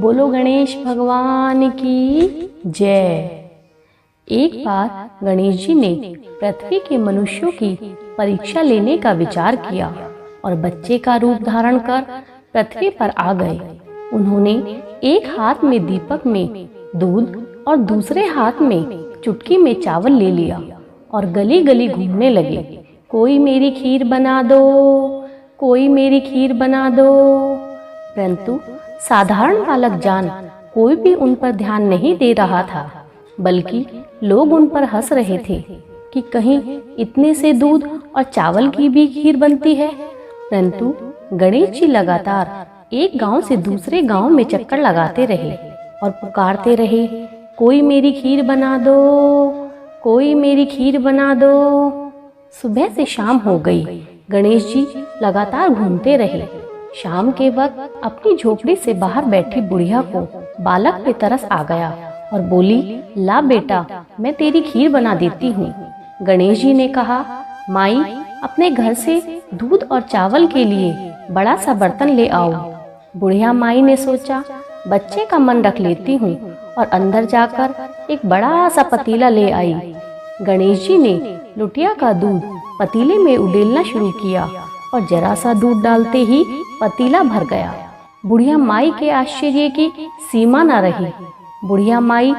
बोलो गणेश भगवान की जय। एक बार गणेश जी ने पृथ्वी के मनुष्यों की परीक्षा लेने का विचार किया और बच्चे का रूप धारण कर पृथ्वी पर आ गए। उन्होंने एक हाथ में दीपक में दूध और दूसरे हाथ में चुटकी में चावल ले लिया और गली गली घूमने लगे। कोई मेरी खीर बना दो, कोई मेरी खीर बना दो। परंतु साधारण बालक जान कोई भी उन पर ध्यान नहीं दे रहा था, बल्कि लोग उन पर हंस रहे थे कि कहीं इतने से दूध और चावल की भी खीर बनती है। परंतु गणेश जी लगातार एक गांव से दूसरे गांव में चक्कर लगाते रहे और पुकारते रहे, कोई मेरी खीर बना दो, कोई मेरी खीर बना दो। सुबह से शाम हो गई। गणेश जी लगातार घूमते रहे। शाम के वक्त अपनी झोपड़ी से बाहर बैठी बुढ़िया को बालक पे तरस आ गया और बोली, ला बेटा, मैं तेरी खीर बना देती हूँ। गणेश जी ने कहा, माई, अपने घर से दूध और चावल के लिए बड़ा सा बर्तन ले आओ। बुढ़िया माई ने सोचा, बच्चे का मन रख लेती हूँ, और अंदर जाकर एक बड़ा सा पतीला ले आई। गणेश जी ने लुटिया का दूध पतीले में उडेलना शुरू किया और जरा सा दूध डालते ही पतीला भर गया। बुढ़िया माई के आश्चर्य की सीमा न रही। बुढ़िया माई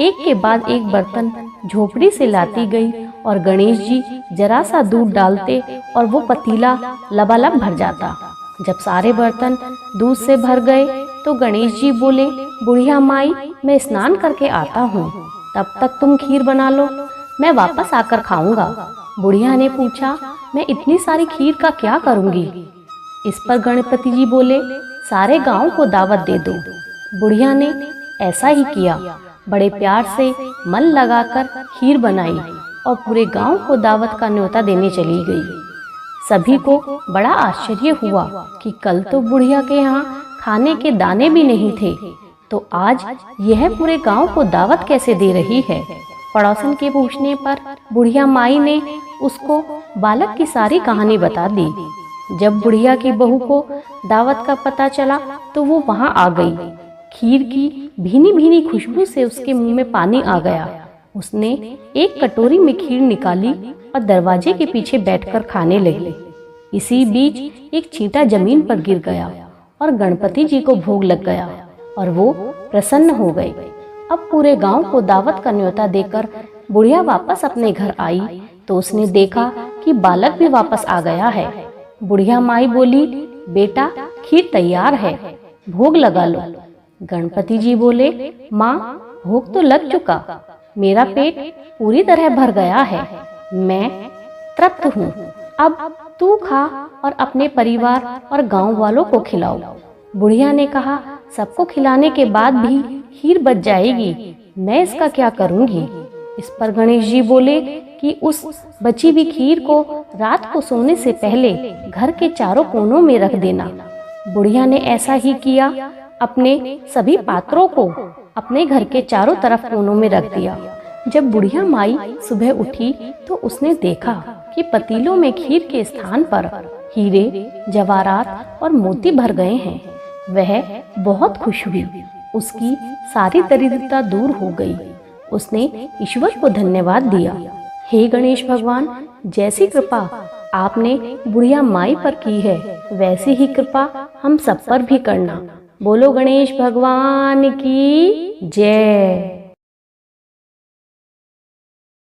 एक के बाद एक बर्तन झोपड़ी से लाती गई और गणेश जी जरा सा दूध डालते और वो पतीला लबालब भर जाता। जब सारे बर्तन दूध से भर गए तो गणेश जी बोले, बुढ़िया माई, मैं स्नान करके आता हूँ, तब तक तुम खीर बना लो, मैं वापस आकर खाऊंगा। बुढ़िया ने पूछा, मैं इतनी सारी खीर का क्या करूंगी? इस पर गणपति जी बोले, सारे गांव को दावत दे दो। बुढ़िया ने ऐसा ही किया। बड़े प्यार से मन लगाकर खीर बनाई और पूरे गांव को दावत का न्योता देने चली गई। सभी को बड़ा आश्चर्य हुआ कि कल तो बुढ़िया के यहाँ खाने के दाने भी नहीं थे, तो आज यह पूरे गांव को दावत कैसे दे रही है। पड़ोसन के पूछने पर बुढ़िया माई ने उसको बालक की सारी कहानी बता दी। जब बुढ़िया की बहू को दावत का पता चला तो वो वहां आ गई। खीर की भीनी भीनी खुशबू से उसके मुंह में पानी आ गया। उसने एक कटोरी में खीर निकाली और दरवाजे के पीछे बैठकर खाने लगी। इसी बीच एक चींटा जमीन पर गिर गया और गणपति जी को भोग लग गया और वो प्रसन्न हो गए। अब पूरे गांव को दावत का न्योता देकर बुढ़िया वापस अपने घर आई तो उसने देखा कि बालक भी वापस आ गया है। बुढ़िया माई बोली, बेटा, खीर तैयार है, भोग लगा लो। गणपति जी बोले, माँ, भोग तो लग चुका, मेरा पेट पूरी तरह भर गया है, मैं तृप्त हूँ। अब तू खा और अपने परिवार और गांव वालों को खिलाओ। बुढ़िया ने कहा, सबको खिलाने के बाद भी खीर बच जाएगी, मैं इसका क्या करूंगी? इस पर गणेश जी बोले कि उस बची हुई खीर को रात को सोने से पहले घर के चारों कोनों में रख देना। बुढ़िया ने ऐसा ही किया। अपने सभी पात्रों को अपने घर के चारों तरफ कोनों में रख दिया। जब बुढ़िया माई सुबह उठी तो उसने देखा कि पतीलों में खीर के स्थान पर हीरे, जवाहरात और मोती भर गए हैं। वह बहुत खुश हुई। उसकी सारी दरिद्रता दूर हो गई। उसने ईश्वर को धन्यवाद दिया। हे गणेश भगवान, जैसी कृपा आपने बुढ़िया माई पर की है, वैसी ही कृपा हम सब पर भी करना। बोलो गणेश भगवान की जय।